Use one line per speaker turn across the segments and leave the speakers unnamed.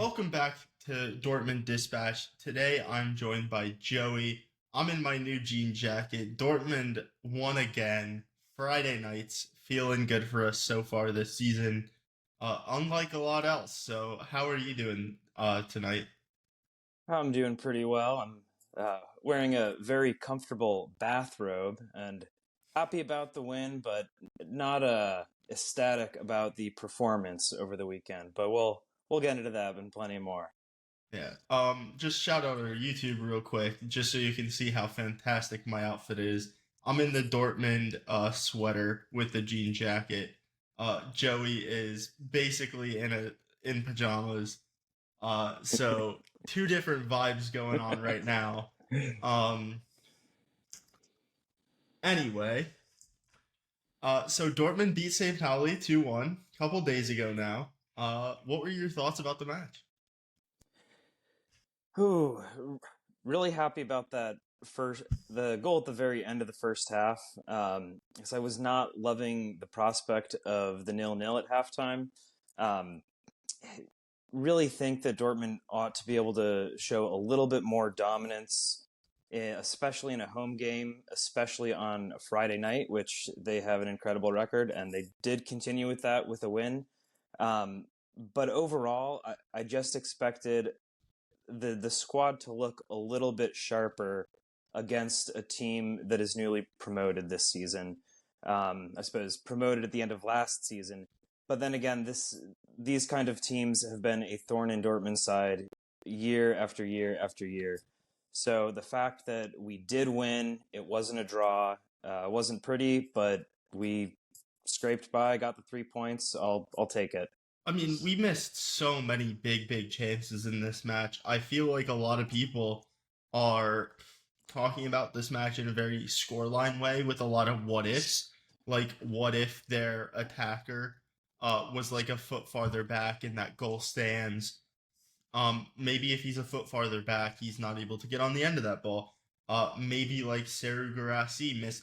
Welcome back to Dortmund Dispatch. Today I'm joined by Joey. I'm in my new jean jacket. Dortmund won again. Friday nights, feeling good for us so far this season, unlike a lot else. So, how are you doing tonight?
I'm doing pretty well. I'm wearing a very comfortable bathrobe and happy about the win, but not ecstatic about the performance over the weekend. But we'll get into that and plenty more.
Yeah. Just shout out our YouTube real quick, just so you can see how fantastic my outfit is. I'm in the Dortmund sweater with the jean jacket. Joey is basically in pajamas. So two different vibes going on right now. Um, anyway, so Dortmund beat St Pauli 2-1 a couple days ago now. What were your thoughts about the match?
Whew, really happy about that the goal at the very end of the first half. Because I was not loving the prospect of the 0-0 at halftime. Um, really think that Dortmund ought to be able to show a little bit more dominance, especially in a home game, especially on a Friday night, which they have an incredible record, and they did continue with that with a win. But overall, I just expected the squad to look a little bit sharper against a team that is newly promoted this season. I suppose promoted at the end of last season, but then again, these kind of teams have been a thorn in Dortmund's side year after year after year. So the fact that we did win, it wasn't a draw, wasn't pretty, but we scraped by, got the 3 points. I'll take it.
I mean, we missed so many big chances in this match. I feel like a lot of people are talking about this match in a very scoreline way with a lot of what ifs. Like, what if their attacker was like a foot farther back and that goal stands? Maybe if he's a foot farther back, he's not able to get on the end of that ball. Maybe like Seru Girassi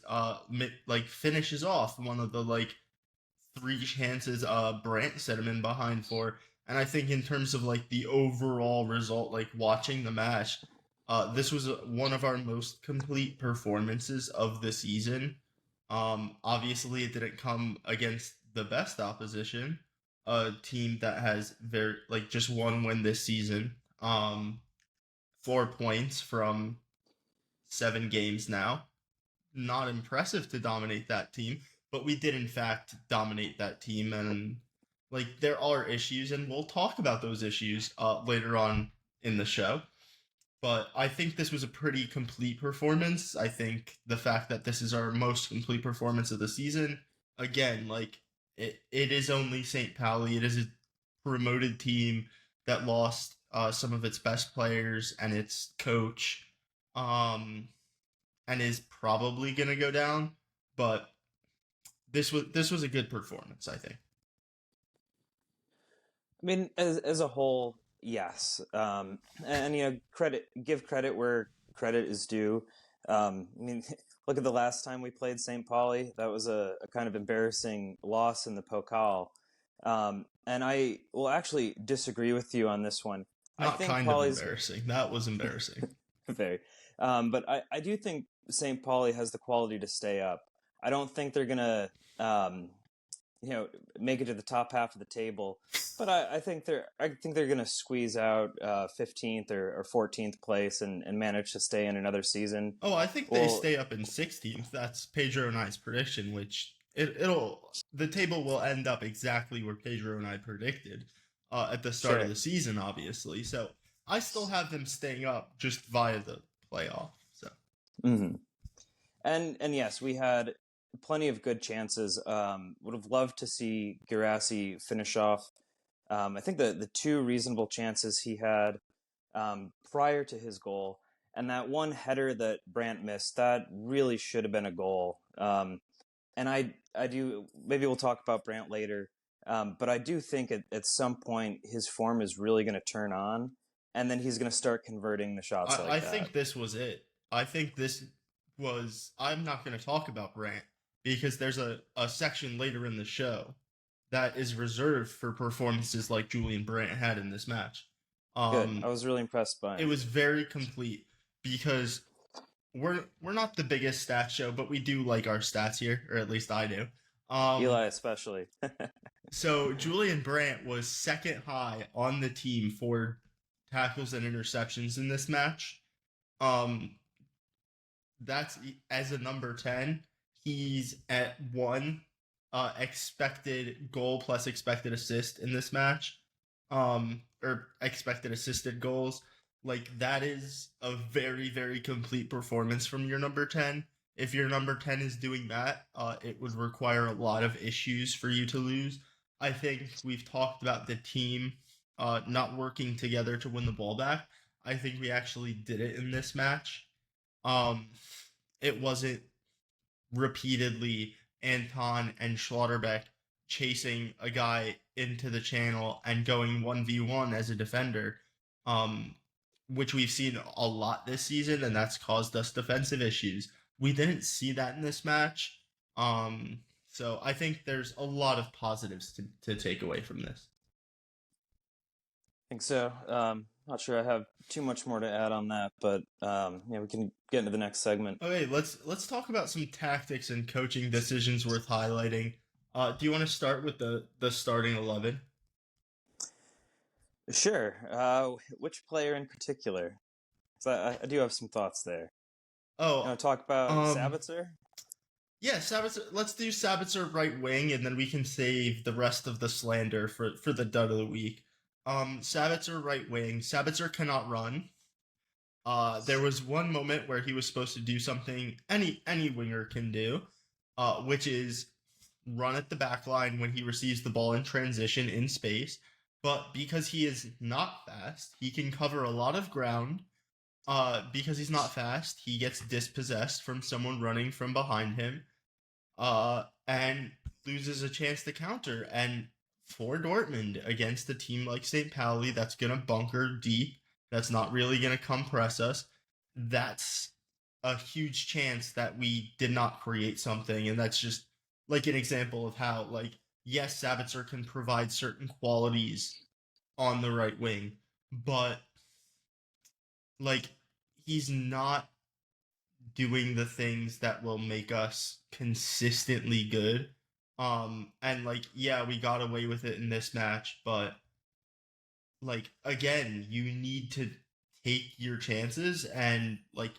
like finishes off one of the like three chances Brant set him in behind for. And I think in terms of like the overall result, like watching the match, this was one of our most complete performances of the season. Obviously, it didn't come against the best opposition, a team that has very like just one win this season. 4 points from 7 games now. Not impressive to dominate that team, but we did in fact dominate that team, and like there are issues, and we'll talk about those issues later on in the show. But I think this was a pretty complete performance. I think the fact that this is our most complete performance of the season, again, like it is only St. Pauli. It is a promoted team that lost some of its best players and its coach, um, and is probably going to go down. But this was a good performance, I think.
I mean, as a whole, yes. And give credit where credit is due. I mean, look at the last time we played St. Pauli. That was a kind of embarrassing loss in the Pokal. And I will actually disagree with you on this one. I
Not
think
kind of
Pauli's
embarrassing. That was embarrassing.
very, but I do think St. Pauli has the quality to stay up. I don't think they're gonna, you know, make it to the top half of the table. But I think they're going to squeeze out 15th or 14th place and manage to stay in another season.
Oh, I think they
Well,
stay up in 16th. That's Pedro and I's prediction, which it'll the table will end up exactly where Pedro and I predicted at the start of
sure.
the season, obviously. So I still have them staying up just via the playoff. So
hmm and yes, we had plenty of good chances. Would have loved to see Girassi finish off. I think the two reasonable chances he had prior to his goal, and that one header that Brandt missed, that really should have been a goal. And I do, maybe we'll talk about Brandt later, but I do think at some point his form is really going to turn on, and then he's going to start converting the shots
I
like that.
think this was it. I think this was. I'm not going to talk about Brant because there's a section later in the show that is reserved for performances like Julian Brandt had in this match.
Good. I was really impressed by
It
him.
was very complete because we're not the biggest stat show, but we do like our stats here, or at least I do. Um,
Eli especially.
so Julian Brandt was second high on the team for tackles and interceptions in this match. Um, that's as a number 10. He's at one expected goal plus expected assist in this match, or expected assisted goals. Like, that is a very, very complete performance from your number 10. If your number 10 is doing that, it would require a lot of issues for you to lose. I think we've talked about the team not working together to win the ball back. I think we actually did it in this match. um, it wasn't repeatedly Anton and Schlotterbeck chasing a guy into the channel and going 1v1 as a defender, um, which we've seen a lot this season, and that's caused us defensive issues. We didn't see that in this match. So I think there's a lot of positives to take away from this.
Think so. Not sure I have too much more to add on that, but yeah, we can get into the next segment.
Okay, let's talk about some tactics and coaching decisions worth highlighting. Do you want to start with the starting 11?
Sure. Which player in particular? 'Cause I do have some thoughts there. You
Oh,
want to talk about
um,
Sabitzer?
yeah, Sabitzer. Let's do Sabitzer right wing, and then we can save the rest of the slander for the dud of the week. Sabitzer right wing. Sabitzer cannot run. There was one moment where he was supposed to do something any winger can do, which is run at the back line when he receives the ball in transition in space. But because he is not fast, he can cover a lot of ground. Because he's not fast, he gets dispossessed from someone running from behind him, and loses a chance to counter. And for Dortmund against a team like St. Pauli that's gonna bunker deep, that's not really gonna come press us, that's a huge chance that we did not create something, and that's just like an example of how, like, yes, Sabitzer can provide certain qualities on the right wing, but like, he's not doing the things that will make us consistently good. And like, yeah, we got away with it in this match, but like, again, you need to take your chances, and like,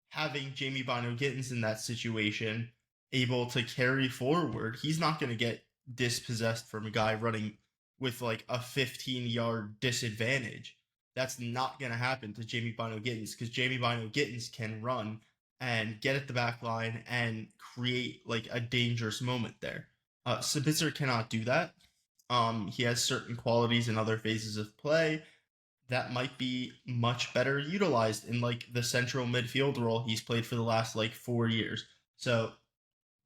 having Jamie Bino Gittins in that situation able to carry forward, he's not going to get dispossessed from a guy running with like a 15-yard disadvantage. That's not going to happen to Jamie Bino Gittins, because Jamie Bino Gittins can run and get at the back line and create like a dangerous moment there. Sabitzer cannot do that. He has certain qualities in other phases of play that might be much better utilized in like the central midfield role he's played for the last like 4 years. So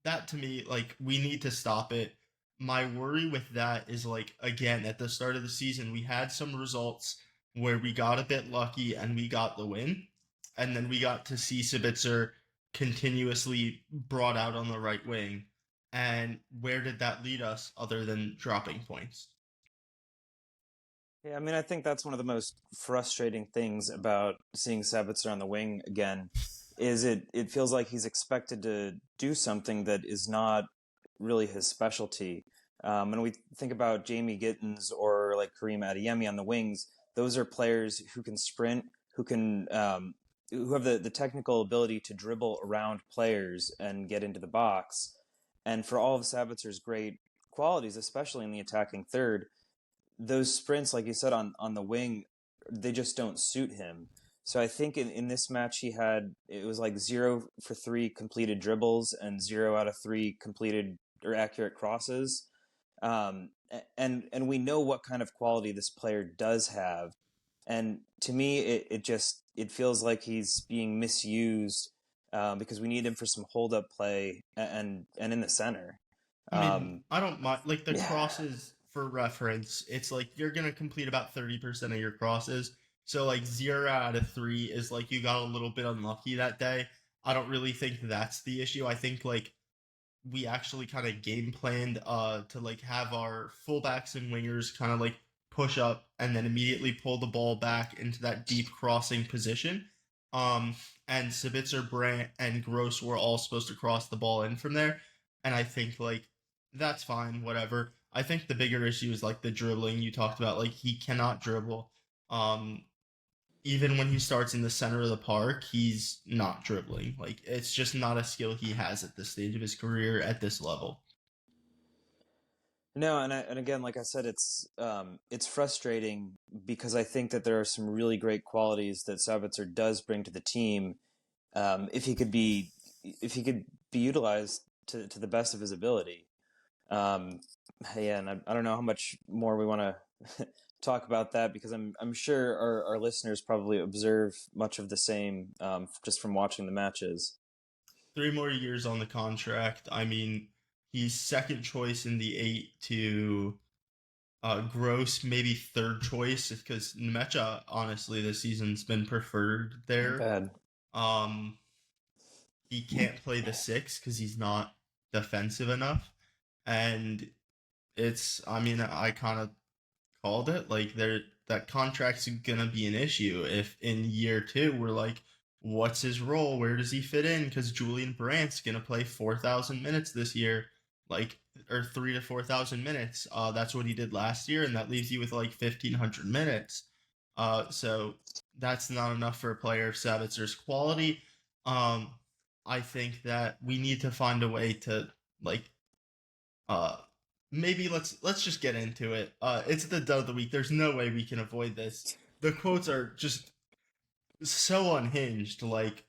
that, to me, like, we need to stop it. My worry with that is, like, again, at the start of the season, we had some results where we got a bit lucky and we got the win, and then we got to see Sabitzer continuously brought out on the right wing. And where did that lead us other than dropping points?
Yeah, I mean, I think that's one of the most frustrating things about seeing Sabitzer on the wing again, is it feels like he's expected to do something that is not really his specialty. And we think about Jamie Gittins or like Kareem Adeyemi on the wings; those are players who can sprint, who have the technical ability to dribble around players and get into the box. And for all of Sabitzer's great qualities, especially in the attacking third, those sprints, like you said, on the wing, they just don't suit him. So I think in this match it was like 0 for 3 completed dribbles and 0 out of 3 completed or accurate crosses. And we know what kind of quality this player does have. And to me, it feels like he's being misused, because we need him for some hold up play and in the center.
I mean,
Um,
I don't mind, like, the
yeah.
crosses, for reference. It's like you're gonna complete about 30% of your crosses. So like 0 out of 3 is like you got a little bit unlucky that day. I don't really think that's the issue. I think like we actually kind of game planned to like have our fullbacks and wingers kind of like push up, and then immediately pull the ball back into that deep crossing position. Um, and Sabitzer, Brandt, and Gross were all supposed to cross the ball in from there. And I think like that's fine, whatever. I think the bigger issue is like the dribbling you talked about. Like he cannot dribble. Um, Even when he starts in the center of the park, he's not dribbling. Like it's just not a skill he has at this stage of his career at this level.
No, and again, like I said, it's frustrating because I think that there are some really great qualities that Sabitzer does bring to the team. If he could be utilized to the best of his ability. Um, yeah, and I don't know how much more we want to talk about that because I'm sure our listeners probably observe much of the same just from watching the matches.
3 more years on the contract. I mean, he's second choice in the eight to Gross, maybe third choice because Nemecha, honestly, this season's been preferred
Not
there.
bad.
Um, he can't play the six because he's not defensive enough, and I mean, I kind of called it. Like there, that contract's gonna be an issue if in year two we're like, what's his role? Where does he fit in? Because Julian Brandt's gonna play 4,000 minutes this year, like or 3 to 4,000 minutes. That's what he did last year, and that leaves you with like 1,500 minutes. So that's not enough for a player of Savitzer's quality. Um, I think that we need to find a way to like uh maybe let's just get into it. It's the dud of the week. There's no way we can avoid this. The quotes are just so unhinged. Like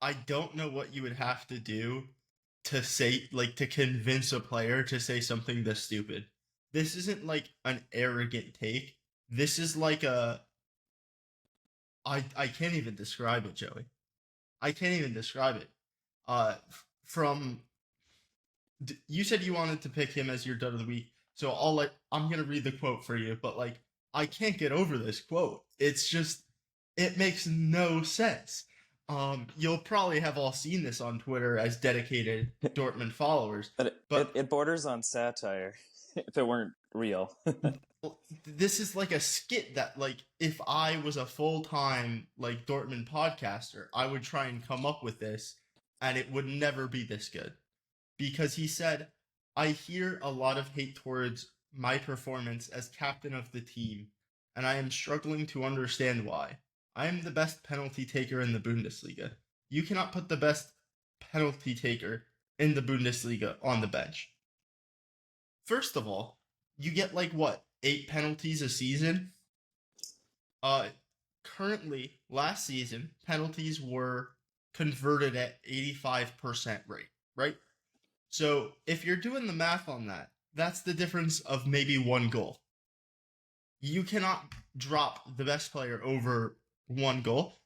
I don't know what you would have to do to say like to convince a player to say something this stupid. This isn't like an arrogant take. This is like a I can't even describe it, Joey. I can't even describe it. From you said you wanted to pick him as your dud of the week, so I'm gonna read the quote for you, but like I can't get over this quote. It's just it makes no sense. You'll probably have all seen this on Twitter as dedicated Dortmund followers,
But
but
it borders on satire if it weren't real.
this is like a skit that like if I was a full-time like Dortmund podcaster, I would try and come up with this and it would never be this good. Because he said, I hear a lot of hate towards my performance as captain of the team, and I am struggling to understand why. I am the best penalty taker in the Bundesliga. You cannot put the best penalty taker in the Bundesliga on the bench. First of all, you get like what, 8 penalties a season? Uh Currently, last season, penalties were converted at 85% rate, right? So if you're doing the math on that, that's the difference of maybe one goal. You cannot drop the best player over one goal.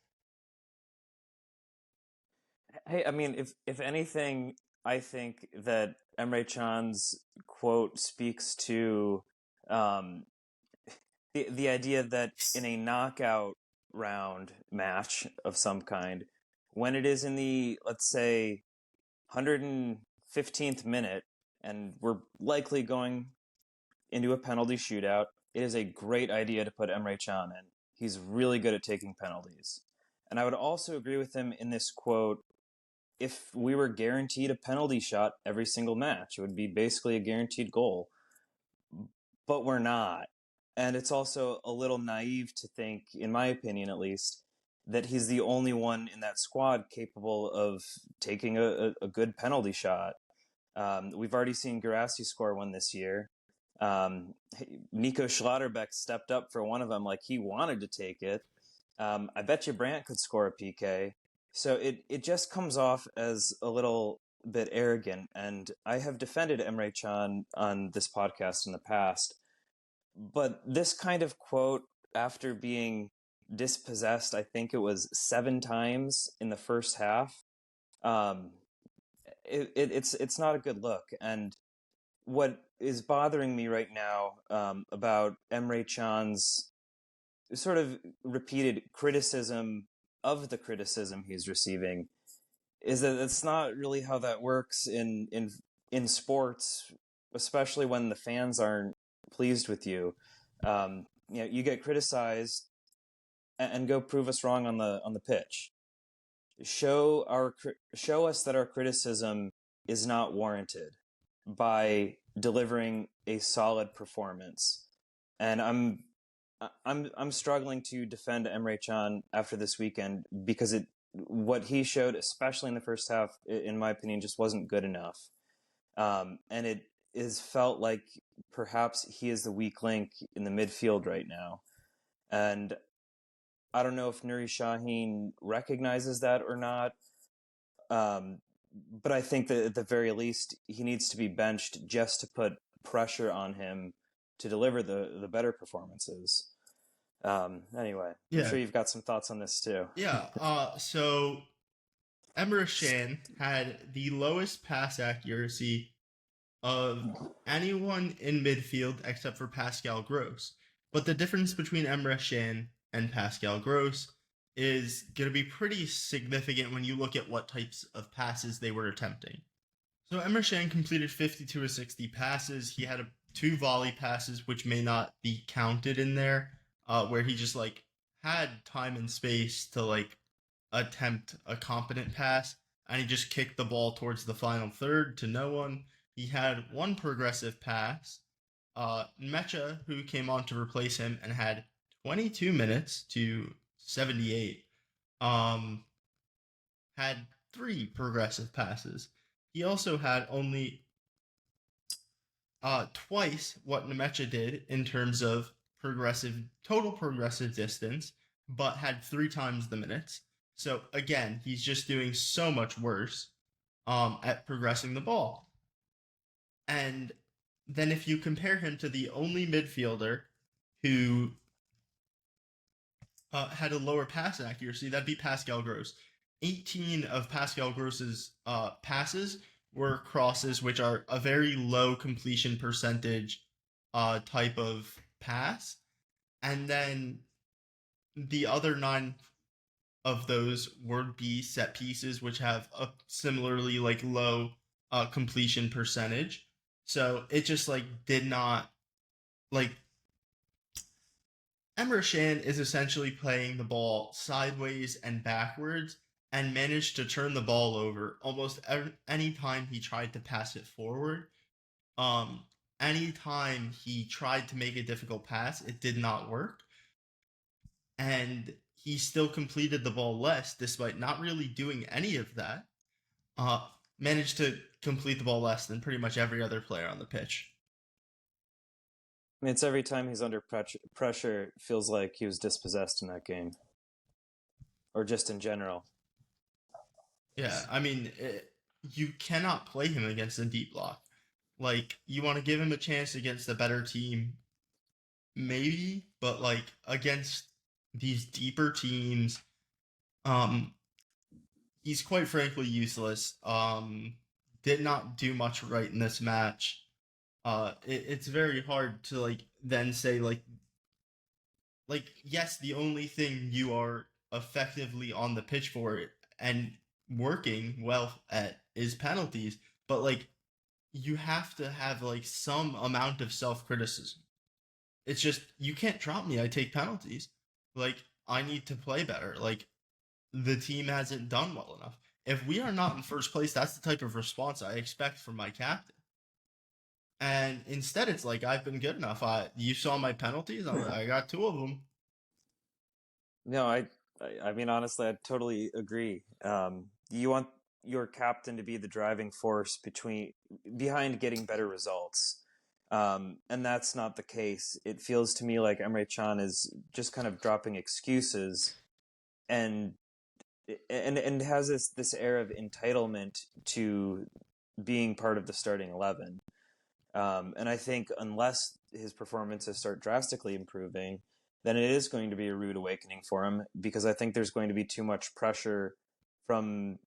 Hey, I mean, if anything, I think that Emre Can's quote speaks to um, the idea that in a knockout round match of some kind, when it is in the, let's say, 115th minute, and we're likely going into a penalty shootout, it is a great idea to put Emre Can in. He's really good at taking penalties. And I would also agree with him in this quote. If we were guaranteed a penalty shot every single match, it would be basically a guaranteed goal. But we're not. And it's also a little naive to think, in my opinion at least, that he's the only one in that squad capable of taking a good penalty shot. We've already seen Guirassy score one this year. Nico Schlotterbeck stepped up for one of them like he wanted to take it. I bet you Brandt could score a PK. So it just comes off as a little bit arrogant. And I have defended Emre Can on this podcast in the past. But this kind of quote, after being dispossessed, I think it was 7 times in the first half, um, it's not a good look. And what is bothering me right now about Emre Can's sort of repeated criticism of the criticism he's receiving is that it's not really how that works in sports, especially when the fans aren't pleased with you. You get criticized and go prove us wrong on the pitch. Show us that our criticism is not warranted by delivering a solid performance. And I'm struggling to defend Emre Can after this weekend because what he showed, especially in the first half, in my opinion, just wasn't good enough. And it is felt like perhaps he is the weak link in the midfield right now. And I don't know if Nuri Sahin recognizes that or not. But I think that at the very least, he needs to be benched just to put pressure on him to deliver the better performances. Anyway, I'm
Yeah.
sure you've got some thoughts on this too.
Yeah. So Emre Can had the lowest pass accuracy of anyone in midfield except for Pascal Gross. But the difference between Emre Can and Pascal Gross is going to be pretty significant when you look at what types of passes they were attempting. So Emre Can completed 52 of 60 passes. He had two volley passes, which may not be counted in there, where he just like had time and space to like attempt a competent pass, and he just kicked the ball towards the final third to no one. He had one progressive pass. Mecha, who came on to replace him and had 22 minutes to 78, had three progressive passes. He also had only twice what Nemecha did in terms of total progressive distance, but had three times the minutes. So again, he's just doing so much worse at progressing the ball. And then if you compare him to the only midfielder who had a lower pass accuracy, that'd be Pascal Gross. 18 of Pascal Gross's passes were crosses, which are a very low completion percentage type of pass. And then the other 9 of those would be set pieces, which have a similarly like low completion percentage. So it just like did not like Emre Can is essentially playing the ball sideways and backwards and managed to turn the ball over almost any time he tried to pass it forward. Um, Anytime he tried to make a difficult pass, it did not work. And he still completed the ball less despite not really doing any of that. Uh, Managed to complete the ball less than pretty much every other player on the pitch.
I mean, it's every time he's under pressure, it feels like he was dispossessed in that game, or just in general.
Yeah, I mean, you cannot play him against a deep block. Like, you want to give him a chance against a better team, maybe, but like against these deeper teams, um, he's quite frankly useless. Did not do much right in this match. It's very hard to like then say like yes, the only thing you are effectively on the pitch for and working well at is penalties, but like you have to have like some amount of self-criticism. It's just you can't drop me. I take penalties. Like I need to play better. Like the team hasn't done well enough. If we are not in first place, that's the type of response I expect from my captain. And instead, it's like I've been good enough. You saw my penalties. I got two of them.
No, I mean, honestly, I totally agree. You want your captain to be the driving force behind getting better results. And that's not the case. It feels to me like Emre Can is just kind of dropping excuses and has this air of entitlement to being part of the starting 11. And I think unless his performances start drastically improving, then it is going to be a rude awakening for him because I think there's going to be too much pressure from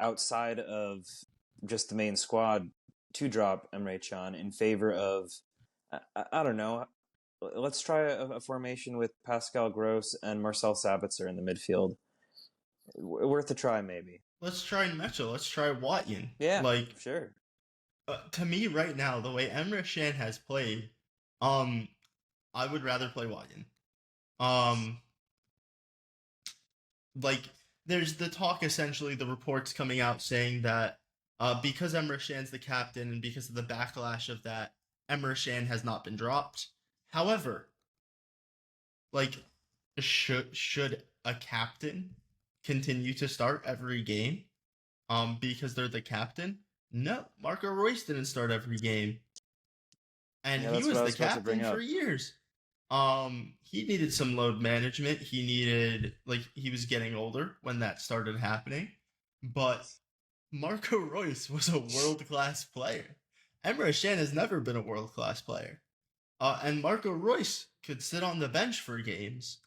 outside of just the main squad to drop Emre Can in favor of I don't know. Let's try a formation with Pascal Gross and Marcel Sabitzer in the midfield. Worth a try, maybe.
Let's try Mitchell. Let's try Watson.
Yeah,
Like
sure.
to me right now, the way Emre Can has played, um, I would rather play Wagen. Um, like there's the talk, essentially the reports coming out saying that because Emre Can's the captain and because of the backlash of that, Emre Can has not been dropped. However, like should a captain continue to start every game because they're the captain? No, Marco Royce didn't start every game, and
Yeah,
he
that's what
was
I
the
was about to bring
captain for
up.
years. He needed some load management. He needed, like, he was getting older when that started happening, but Marco Royce was a world class player. Emre Can has never been a world class player. And Marco Royce could sit on the bench for games,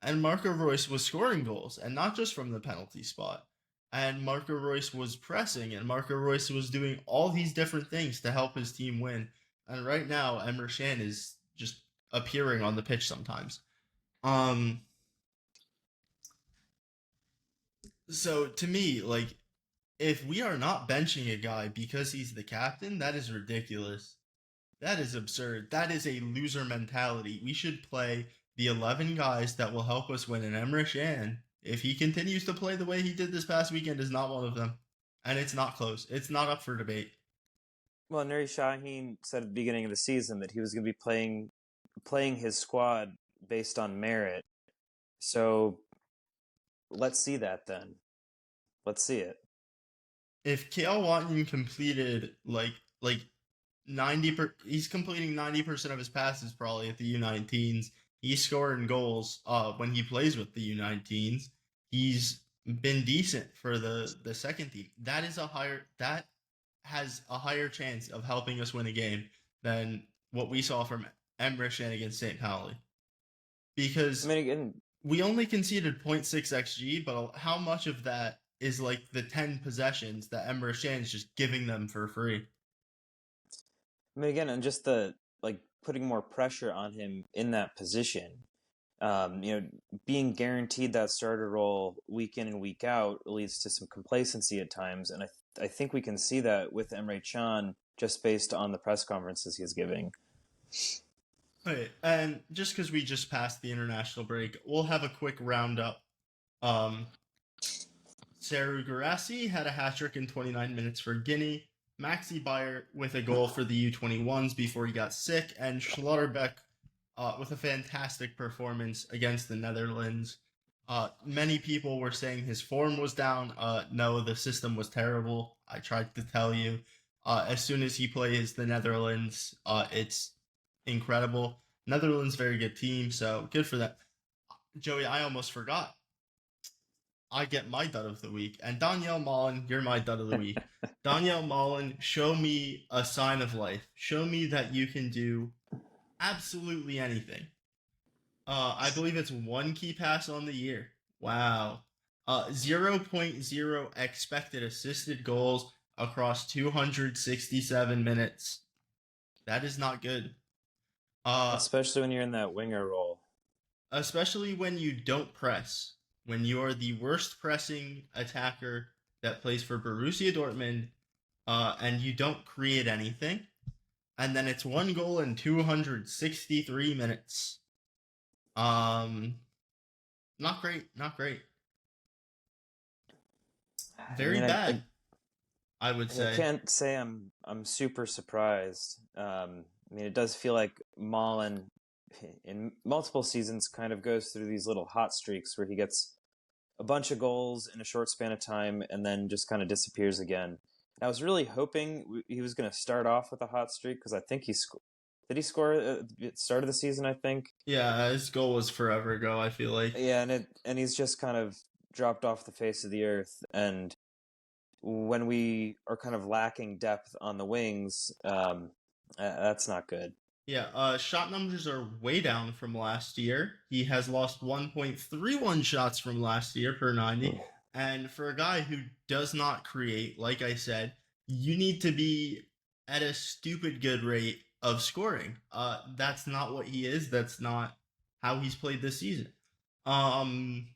and Marco Royce was scoring goals, and not just from the penalty spot. And Marco Royce was pressing, and Marco Royce was doing all these different things to help his team win. And right now, Emre Can is just appearing on the pitch sometimes. Um, so to me, like, if we are not benching a guy because he's the captain, that is ridiculous. That is absurd. That is a loser mentality. We should play the 11 guys that will help us win. And Emre Can, if he continues to play the way he did this past weekend, is not one of them. And it's not close. It's not up for debate.
Well, Nuri Shaheen said at the beginning of the season that he was going to be playing his squad based on merit. So let's see that then. Let's see it.
If Kale Watson completed like he's completing 90% of his passes probably at the U19s. He's scoring goals when he plays with the U19s. He's been decent for the second team. That has a higher chance of helping us win a game than what we saw from Emre Can against St Pauli.
I
Because
mean, again,
we only conceded .6 xg, but how much of that is like the 10 possessions that Emre Can is just giving them for free?
and just the like putting more pressure on him in that position. You know, being guaranteed that starter role week in and week out leads to some complacency at times, and I think we can see that with Emre Can just based on the press conferences he's giving.
Okay, and just because we just passed the international break, we'll have a quick roundup. Um, Seru Girassi had a hat trick in 29 minutes for Guinea. Maxi Bayer with a goal for the U21s before he got sick, and Schlotterbeck with a fantastic performance against the Netherlands. Many people were saying his form was down. No, the system was terrible. I tried to tell you. As soon as he plays the Netherlands, it's incredible. Netherlands, very good team, so good for that. Joey, I almost forgot. I get my dud of the week. And Danielle Mullen, you're my dud of the week. Danielle Mullen, show me a sign of life. Show me that you can do absolutely anything. I believe it's one key pass on the year. Wow. 0.0 expected assisted goals across 267 minutes. That is not good. Uh,
Especially when you're in that winger role.
Especially when you don't press. When you are the worst pressing attacker that plays for Borussia Dortmund, and you don't create anything, and then it's one goal in 263 minutes. Um, Not great. Not great.
I
Very
mean,
bad, I would
I
say.
can't say I'm super surprised. I mean, it does feel like Mullen in multiple seasons kind of goes through these little hot streaks where he gets a bunch of goals in a short span of time and then just kind of disappears again. I was really hoping he was going to start off with a hot streak because I think did he score at the start of the season, I think?
Yeah, his goal was forever ago, I feel like.
Yeah, and he's just kind of dropped off the face of the earth. And when we are kind of lacking depth on the wings, that's not good.
Yeah, shot numbers are way down from last year. He has lost 1.31 shots from last year per 90. And for a guy who does not create, like I said, you need to be at a stupid good rate of scoring. That's not what he is. That's not how he's played this season. Um,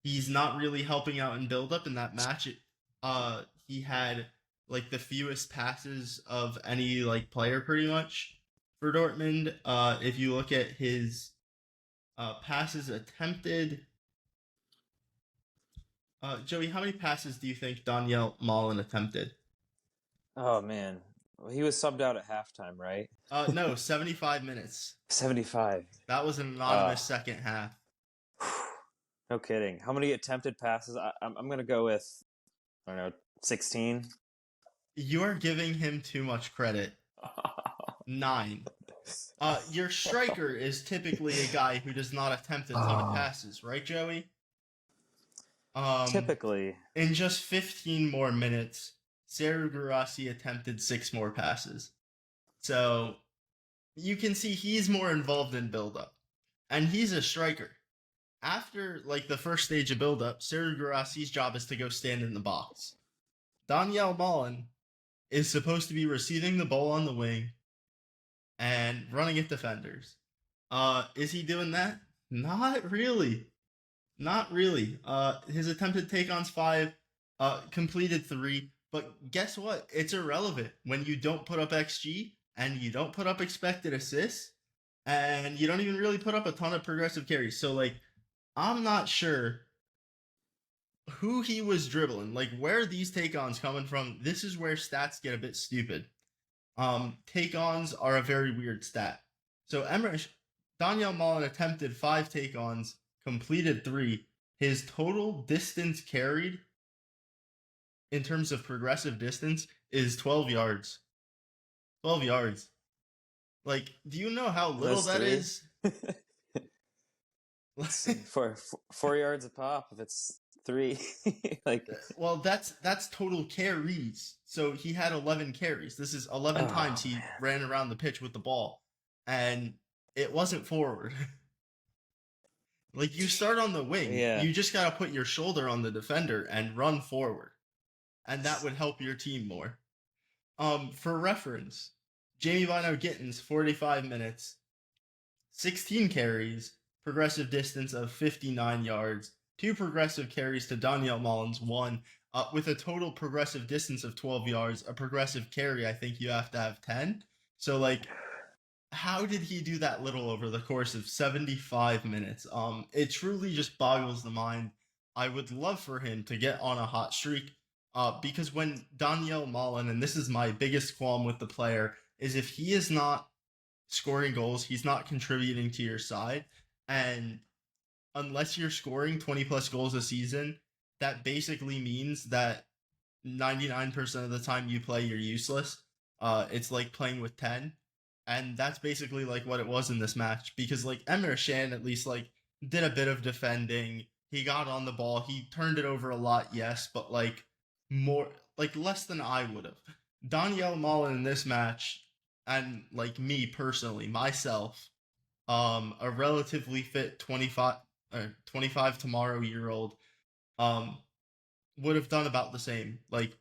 he's not really helping out in build up in that match. He had like the fewest passes of any like player pretty much for Dortmund. If you look at his passes attempted, Joey, how many passes do you think Daniel Malen attempted?
Oh man, well, he was subbed out at halftime, right?
No, 75 minutes.
75.
That was an
Uh,
anonymous second half.
no kidding. How many attempted passes? I'm gonna go with, I don't know, 16.
You're giving him too much credit. 9. Your striker is typically a guy who does not attempt a ton of passes, right, Joey? Um,
Typically.
in just 15 more minutes, Sergio Guirassy attempted 6 more passes. So you can see he's more involved in build-up. And he's a striker. After like the first stage of build-up, Sergio Guirassy's job is to go stand in the box. Daniel Malen is supposed to be receiving the ball on the wing and running at defenders. Is he doing that? Not really. Not really. His attempted take-ons 5, completed 3. But guess what? It's irrelevant when you don't put up XG and you don't put up expected assists and you don't even really put up a ton of progressive carries. So like, I'm not sure who he was dribbling. Like, where are these take-ons coming from? This is where stats get a bit stupid. Take-ons are a very weird stat. So Daniel Malen attempted 5 take-ons, completed 3. His total distance carried in terms of progressive distance is 12 yards. 12 yards. Like, do you know how little that is?
Four yards a pop if it's 3. Like,
well, that's total carries. So he had 11 carries. This is 11 times he ran around the pitch with the ball, and it wasn't forward. Like, you start on the wing.
Yeah.
You just got to put your shoulder on the defender and run forward. And that would help your team more. For reference, Jamie Bino Gittins, 45 minutes, 16 carries, progressive distance of 59 yards, 2 progressive carries to Daniel Mullins, 1, with a total progressive distance of 12 yards. A progressive carry, I think you have to have 10. So, like, how did he do that little over the course of 75 minutes? It truly just boggles the mind. I would love for him to get on a hot streak, because when Daniel Malen, and this is my biggest qualm with the player, is if he is not scoring goals, he's not contributing to your side, and unless you're scoring 20 plus goals a season, that basically means that 99% of the time you play, you're useless. It's like playing with 10. And that's basically like what it was in this match, because like Emre Can at least like did a bit of defending. He got on the ball. He turned it over a lot, yes, but like more, like less than I would have. Daniel Malen in this match, and like me personally, myself, a relatively fit 25 tomorrow year old, um, would have done about the same. Like,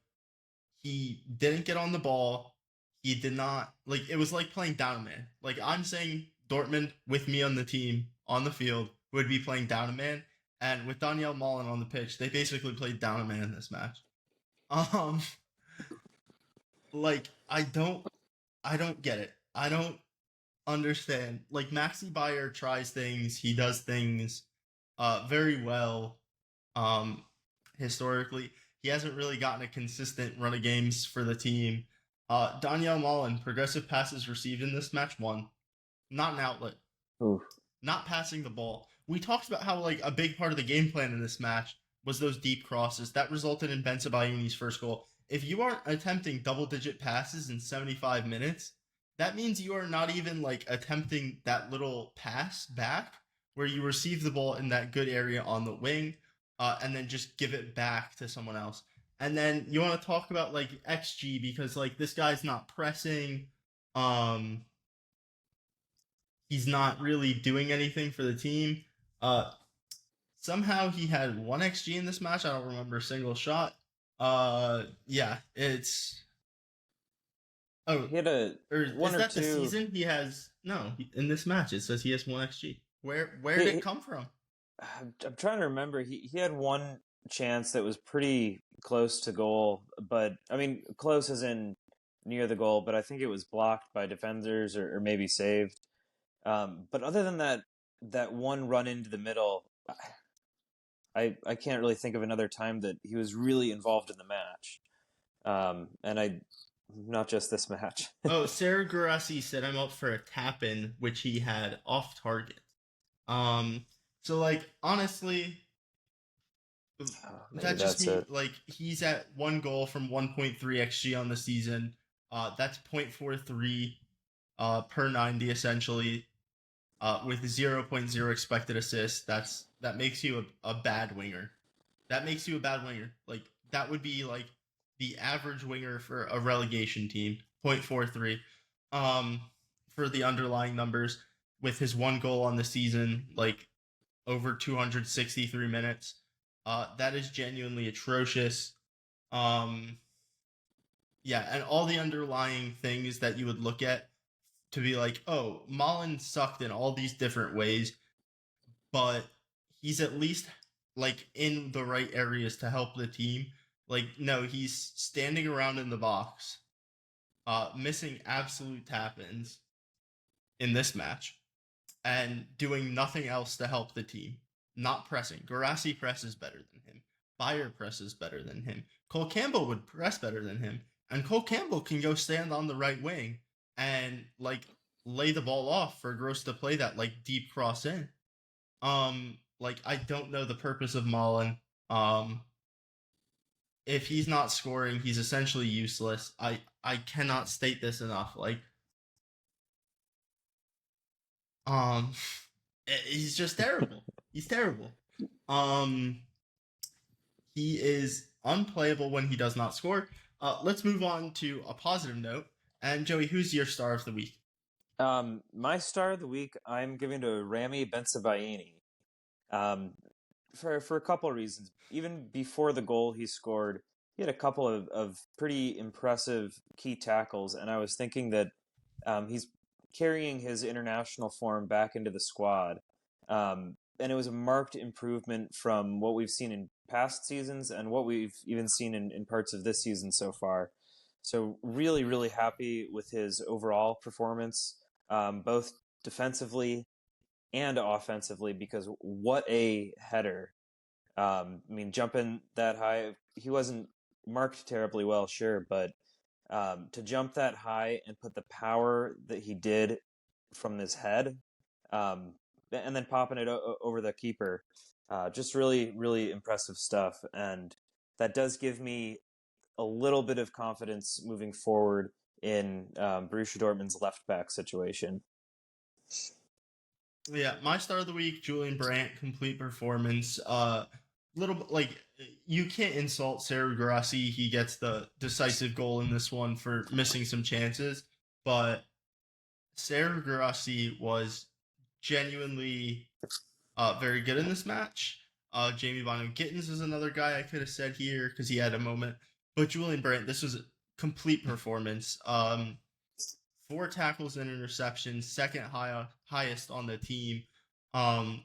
he didn't get on the ball. He did not, like, it was like playing down a man. Like, I'm saying Dortmund with me on the team on the field would be playing down a man, and with Daniel Malen on the pitch, they basically played down a man in this match. Um, like, I don't get it. I don't understand. Like, Maxi Bayer tries things. He does things very well. Historically, he hasn't really gotten a consistent run of games for the team. Daniel Malen, progressive passes received in this match, 1. Not an outlet.
Oof.
Not passing the ball. We talked about how like a big part of the game plan in this match was those deep crosses that resulted in Bensebaini's first goal. If you aren't attempting double-digit passes in 75 minutes, that means you are not even like attempting that little pass back where you receive the ball in that good area on the wing, and then just give it back to someone else. And then you want to talk about like XG, because like this guy's not pressing. He's not really doing anything for the team. Somehow he had 1 XG in this match. I don't remember a single shot. Yeah, it's. Oh,
he had a
or
one
is
or
that
two.
the season? He has no in this match. It says he has 1 XG. Where did it come from?
I'm trying to remember. He had one chance that was pretty close to goal, but I mean, close as in near the goal, but I think it was blocked by defenders or maybe saved. But other than that one run into the middle, I can't really think of another time that he was really involved in the match. And I not just this match.
Oh, Sarah Guarassi set him up for a tap in, which he had off target. Um, so like honestly,
Maybe
that just
that's
means
it.
like he's at one goal from 1.3 xG on the season. That's 0.43 per 90 essentially. With 0.0 expected assists. That makes you a bad winger. That makes you a bad winger. Like that would be like the average winger for a relegation team. 0.43. Um, for the underlying numbers with his one goal on the season, like over 263 minutes. That is genuinely atrocious. Um, yeah, and all the underlying things that you would look at to be like, oh, Mullen sucked in all these different ways, but he's at least like in the right areas to help the team. Like, no, he's standing around in the box, missing absolute tap ins in this match and doing nothing else to help the team. Not pressing. Garassi presses better than him. Bayer presses better than him. Cole Campbell would press better than him. And Cole Campbell can go stand on the right wing and like lay the ball off for Gross to play that like deep cross in. Like I don't know the purpose of Mullen. Um, if he's not scoring, he's essentially useless. I cannot state this enough. Like, um, he's just terrible. He's terrible. Um, he is unplayable when he does not score. Let's move on to a positive note. And Joey, who's your star of the week?
My star of the week, I'm giving to Rami Bensebaini. Um, for a couple of reasons. Even before the goal he scored, he had a couple of pretty impressive key tackles, and I was thinking that he's carrying his international form back into the squad. And it was a marked improvement from what we've seen in past seasons and what we've even seen in parts of this season so far. So really, really happy with his overall performance, both defensively and offensively, because what a header. I mean, jumping that high, he wasn't marked terribly well, sure, but to jump that high and put the power that he did from his head, um, and then popping it over the keeper, just really, really impressive stuff. And that does give me a little bit of confidence moving forward in Borussia Dortmund's left back situation.
Yeah, my star of the week, Julian Brandt, complete performance. Little like you can't insult Sergio Grassi. He gets the decisive goal in this one for missing some chances, but Sergio Grassi was genuinely very good in this match. Jamie Bono Gittins is another guy I could have said here because he had a moment, but Julian Brandt, this was a complete performance. 4 tackles and interceptions, second highest on the team. Um,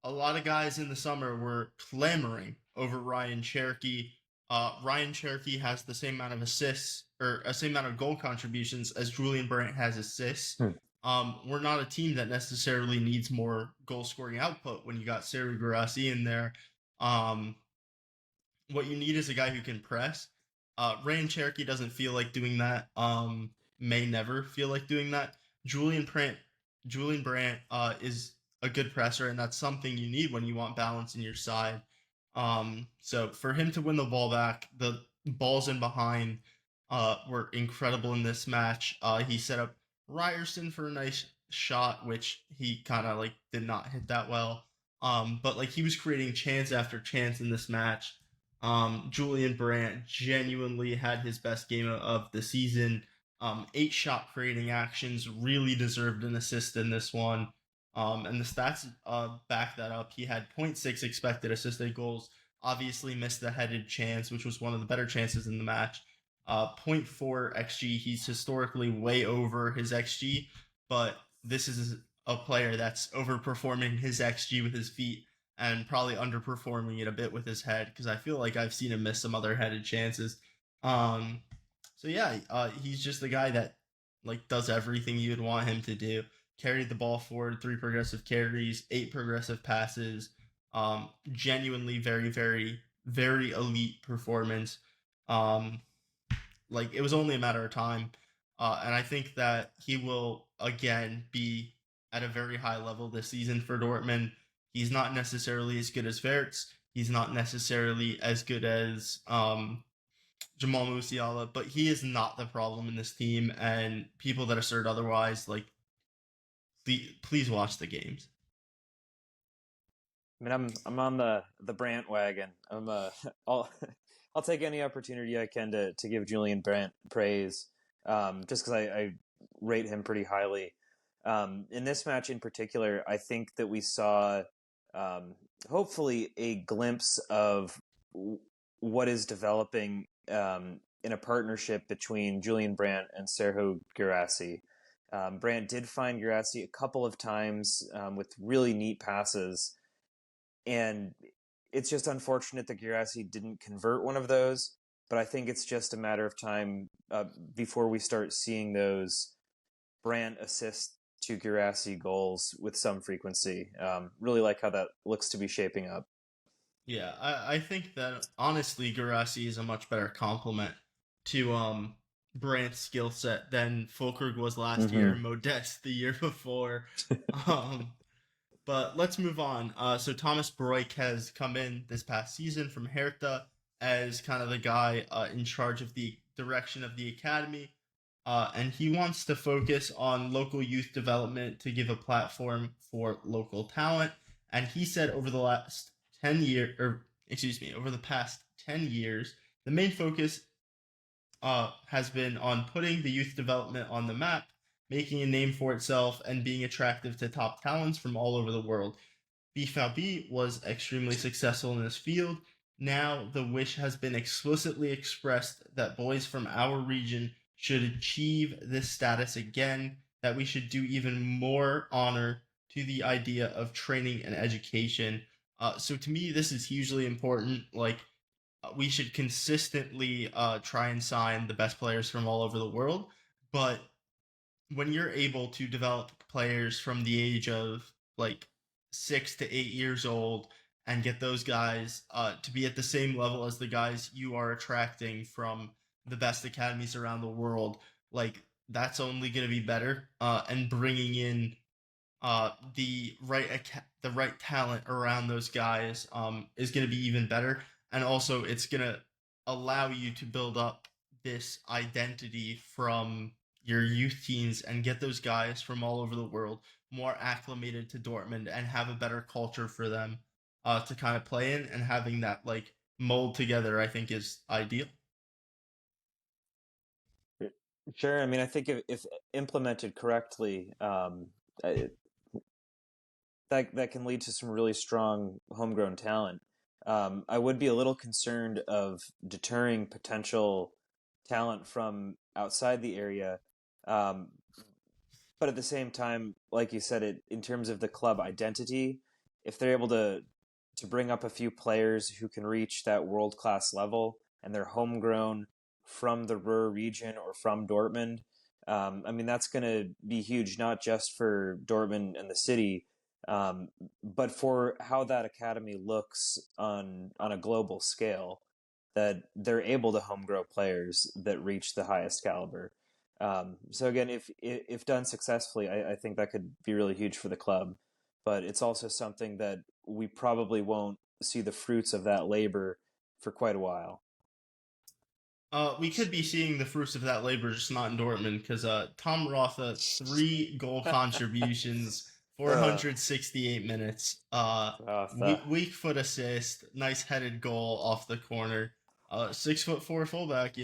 a lot of guys in the summer were clamoring over Ryan Cherokee. Ryan Cherokee has the same amount of assists or a same amount of goal contributions as Julian Brandt has assists.
Hmm.
We're not a team that necessarily needs more goal scoring output when you got Seru Guarassi in there. Um, what you need is a guy who can press. Ryan Cherokee doesn't feel like doing that. May never feel like doing that. Julian Brandt is a good presser, and that's something you need when you want balance in your side. So for him to win the ball back, the balls in behind were incredible in this match. He set up Ryerson for a nice shot, which he kind of like did not hit that well. But like he was creating chance after chance in this match. Julian Brandt genuinely had his best game of the season. 8 shot creating actions, really deserved an assist in this one. And the stats back that up. He had zero point 0.6 expected assisted goals. Obviously missed the headed chance, which was one of the better chances in the match. 0.4 xG. He's historically way over his xG, but this is a player that's overperforming his xG with his feet and probably underperforming it a bit with his head because I feel like I've seen him miss some other headed chances. Um, So yeah, he's just the guy that like does everything you would want him to do. Carried the ball forward, 3 progressive carries, 8 progressive passes. Genuinely very, very, very elite performance. Um, like it was only a matter of time, and I think that he will again be at a very high level this season for Dortmund. He's not necessarily as good as Verts. He's not necessarily as good as Jamal Musiala, but he is not the problem in this team. And people that assert otherwise, like, please watch the games.
I mean, I'm on the Brant wagon. I'll I'll take any opportunity I can to give Julian Brant praise, just because I rate him pretty highly. In this match in particular, I think that we saw hopefully a glimpse of what is developing in a partnership between Julian Brandt and Sergio Girassi. Brandt did find Girassi a couple of times with really neat passes, and it's just unfortunate that Girassi didn't convert one of those. But I think it's just a matter of time before we start seeing those Brandt assists to Girassi goals with some frequency. Really like how that looks to be shaping up.
Yeah, I think that honestly, Garassi is a much better complement to Brandt's skill set than Fulkrug was last year,
Mm-hmm.
and Modest the year before. Um, but let's move on. So Thomas Broik has come in this past season from Hertha as kind of the guy in charge of the direction of the academy, and he wants to focus on local youth development to give a platform for local talent. And he said over the last 10 years, or excuse me, over the past 10 years, the main focus has been on putting the youth development on the map, making a name for itself, and being attractive to top talents from all over the world. BVB was extremely successful in this field. Now the wish has been explicitly expressed that boys from our region should achieve this status again, that we should do even more honor to the idea of training and education. So to me, this is hugely important. Like, we should consistently try and sign the best players from all over the world. But when you're able to develop players from the age of like 6 to 8 years old and get those guys to be at the same level as the guys you are attracting from the best academies around the world, like that's only going to be better. And bringing in the right talent around those guys is going to be even better, and also it's going to allow you to build up this identity from your youth teams and get those guys from all over the world more acclimated to Dortmund and have a better culture for them to kind of play in, and having that like mold together I think is ideal.
Sure. I mean, I think if implemented correctly, I- that can lead to some really strong homegrown talent. I would be a little concerned of deterring potential talent from outside the area, um, but at the same time, like you said, it in terms of the club identity, if they're able to bring up a few players who can reach that world class level and they're homegrown from the Ruhr region or from Dortmund, I mean that's going to be huge, not just for Dortmund and the city, but for how that academy looks on a global scale. That they're able to home grow players that reach the highest caliber. So again, if done successfully, I think that could be really huge for the club. But it's also something that we probably won't see the fruits of that labor for quite a while.
We could be seeing the fruits of that labor, just not in Dortmund, because Tom Rotha, 3 goal contributions,
uh,
468 minutes,
uh,
weak foot assist, nice headed goal off the corner, 6'4" fullback.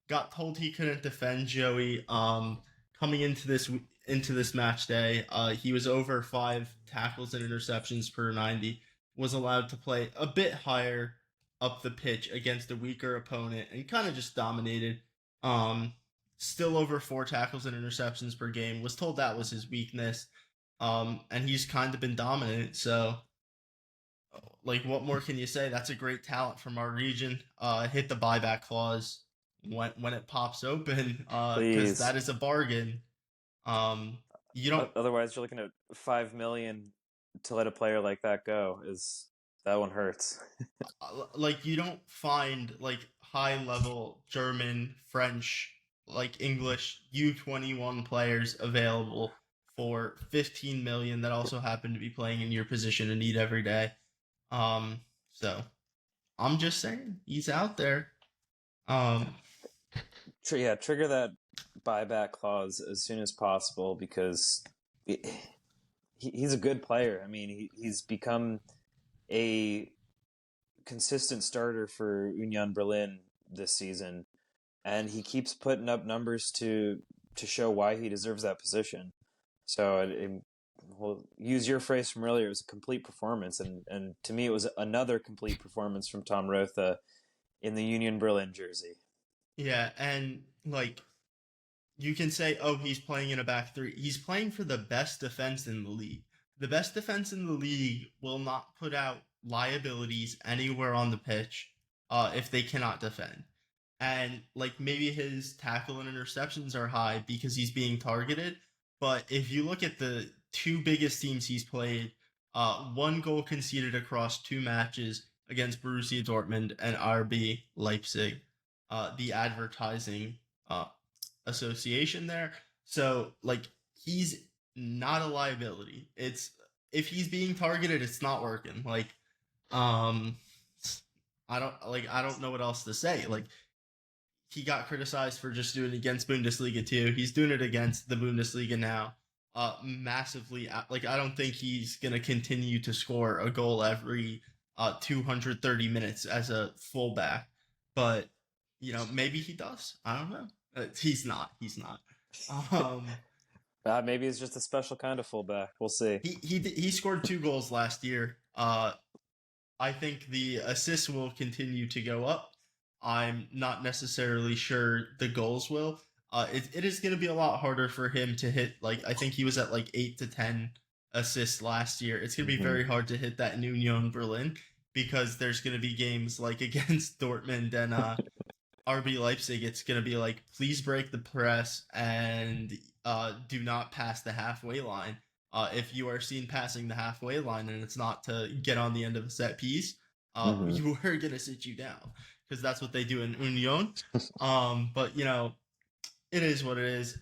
Got told he couldn't defend Joey. Coming into this match day, he was over 5 tackles and interceptions per 90. Was allowed to play a bit higher up the pitch against a weaker opponent and kind of just dominated. Um, Still over 4 tackles and interceptions per game. Was told that was his weakness. And he's kind of been dominant. So, like, what more can you say? That's a great talent from our region. Hit the buyback clause. when it pops open, because
Please.
that is a bargain. You don't
Otherwise, you're looking at 5 million to let a player like that go. Is that one hurts?
like you don't find like high level German, French, like English U21 players available for 15 million that also happen to be playing in your position and need every day. Um, so I'm just saying he's out there. Um,
Yeah, trigger that buyback clause as soon as possible because he, he's a good player. I mean, he's become a consistent starter for Union Berlin this season, and he keeps putting up numbers to show why he deserves that position. So, we'll use your phrase from earlier. It was a complete performance, and to me, it was another complete performance from Tom Rotha in the Union Berlin jersey.
yeah, and like you can say, oh, he's playing in a back three. He's playing for the best defense in the league. The best defense in the league will not put out liabilities anywhere on the pitch if they cannot defend. And like maybe his tackle and interceptions are high because he's being targeted. But if you look at the two biggest teams he's played, one goal conceded across two matches against Borussia Dortmund and RB Leipzig. The advertising uh, association there. So like he's not a liability. It's if he's being targeted, it's not working. Like um I don't know what else to say. Like he got criticized for just doing it against Bundesliga too. He's doing it against the Bundesliga now. Massively like I don't think he's gonna continue to score a goal every 230 minutes as a fullback, but you know maybe he does. I don't know. He's not. He's not. Um,
Maybe it's just a special kind of fullback. We'll see.
he scored two goals last year. I think the assists will continue to go up. I'm not necessarily sure the goals will. It is going to be a lot harder for him to hit. Like I think he was at like 8 to 10 assists last year. It's going to be
Mm-hmm.
very hard to hit that in Union Berlin because there's going to be games like against Dortmund and RB Leipzig. It's going to be like please break the press and do not pass the halfway line. If you are seen passing the halfway line and it's not to get on the end of a set piece,
Mm-hmm.
you are gonna sit you down because that's what they do in Union. But you know, it is what it is.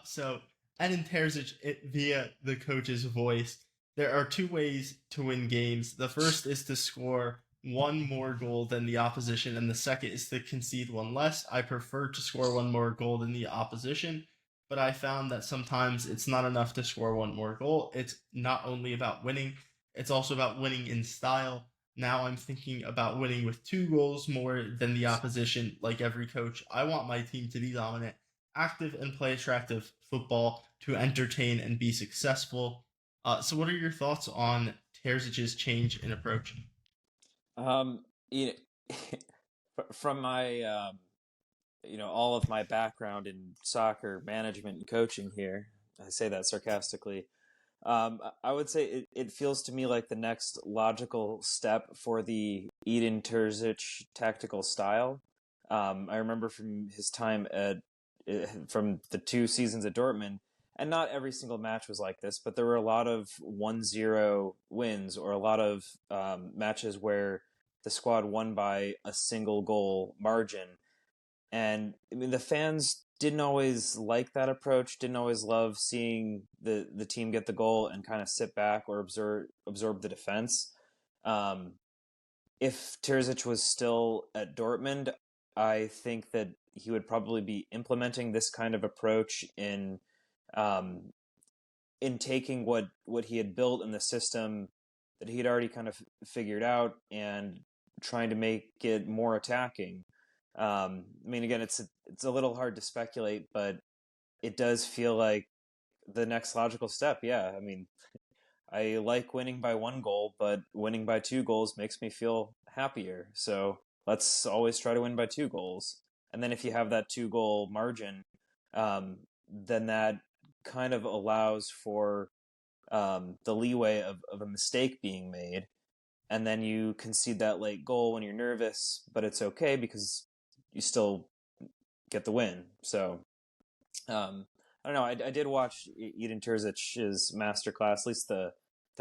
So Edin Terzic, via the coach's voice, there are two ways to win games. The first is to score one more goal than the opposition, and the second is to concede one less. I prefer to score one more goal than the opposition, but I found that sometimes it's not enough to score one more goal. It's not only about winning, it's also about winning in style. Now I'm thinking about winning with two goals more than the opposition, like every coach. I want my team to be dominant, active, and play attractive football to entertain and be successful. So, what are your thoughts on Terzic's change in approach?
You know, from my all of my background in soccer management and coaching here, I say that sarcastically. I would say it feels to me like the next logical step for the Edin Terzic tactical style. I remember from his time from the 2 seasons at Dortmund, and not every single match was like this, but there were a lot of 1-0 wins or a lot of matches where the squad won by a single goal margin. And I mean, the fans didn't always like that approach, didn't always love seeing the team get the goal and kind of sit back or absorb the defense. Um, if Terzic was still at Dortmund, I think that he would probably be implementing this kind of approach um, in taking what he had built in the system that he had already kind of figured out and trying to make it more attacking. I mean, again, it's a little hard to speculate, but it does feel like the next logical step. Yeah, I mean, I like winning by one goal, but winning by two goals makes me feel happier. So let's always try to win by two goals. And then if you have that 2 goal margin, then that kind of allows for the leeway of a mistake being made. And then you concede that late goal when you're nervous, but it's okay because you still get the win. So I don't know. I did watch Eden Terzic's masterclass, at least the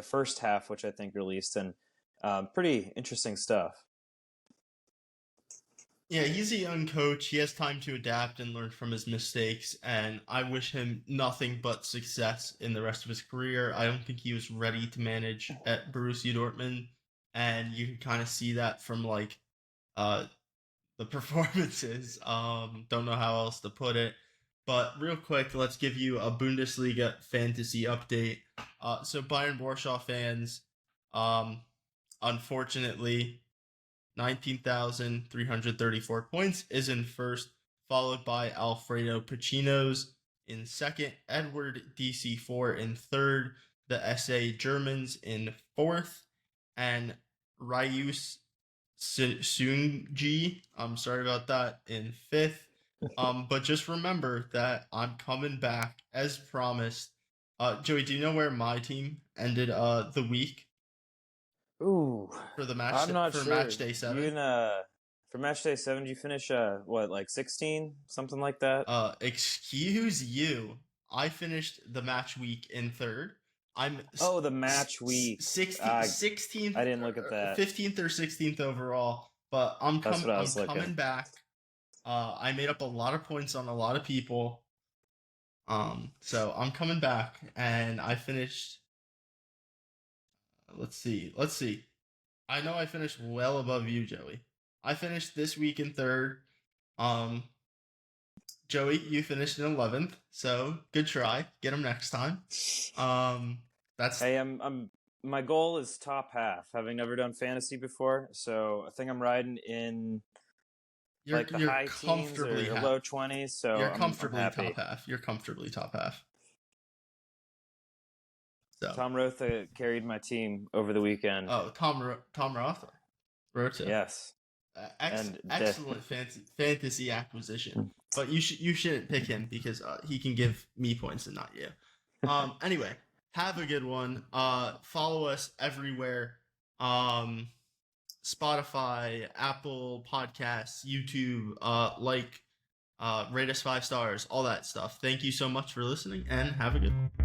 first half, which I think released, and pretty interesting stuff.
Yeah, he's a young coach. He has time to adapt and learn from his mistakes, and I wish him nothing but success in the rest of his career. I don't think he was ready to manage at Borussia Dortmund, and you can kind of see that from like uh the performances. Don't know how else to put it. But real quick, let's give you a Bundesliga fantasy update. So Bayern Warsaw fans, um, unfortunately, 19,334 points is in first, followed by Alfredo Pacino's in second, Edward DC4 in third, the SA Germans in fourth, and Ryus Sunji, I'm sorry about that, in fifth. But just remember that I'm coming back as promised. Joey, do you know where my team ended the week
Ooh,
for the
I'm not
match
sure.
day
You
7?
in for match day 7, did you finish what, like 16, something like that?
Excuse you. I finished the match week in third. I'm
Oh, the match week.
16th,
I didn't look at that.
15th or 16th overall, but
That's what I
I'm
was looking.
coming back. I made up a lot of points on a lot of people. So I'm coming back, and I finished. Let's see. I know I finished well above you, Joey. I finished this week in third. Um, Joey, you finished in 11th, so good try. Get him next time. That's
Hey, I'm my goal is top half, having never done fantasy before, so I think I'm riding in like the
you're
high teens
comfortably
or low 20s, so
you're
I'm
comfortably top
happy.
half. You're comfortably top half. So,
Tom Rotha carried my team over the weekend.
oh, Tom Roth, Rota.
Yes. And
Excellent fantasy acquisition. But you shouldn't pick him because he can give me points and not you. Anyway, have a good one. Follow us everywhere. Spotify, Apple Podcasts, YouTube, rate us 5 stars, all that stuff. Thank you so much for listening and have a good one.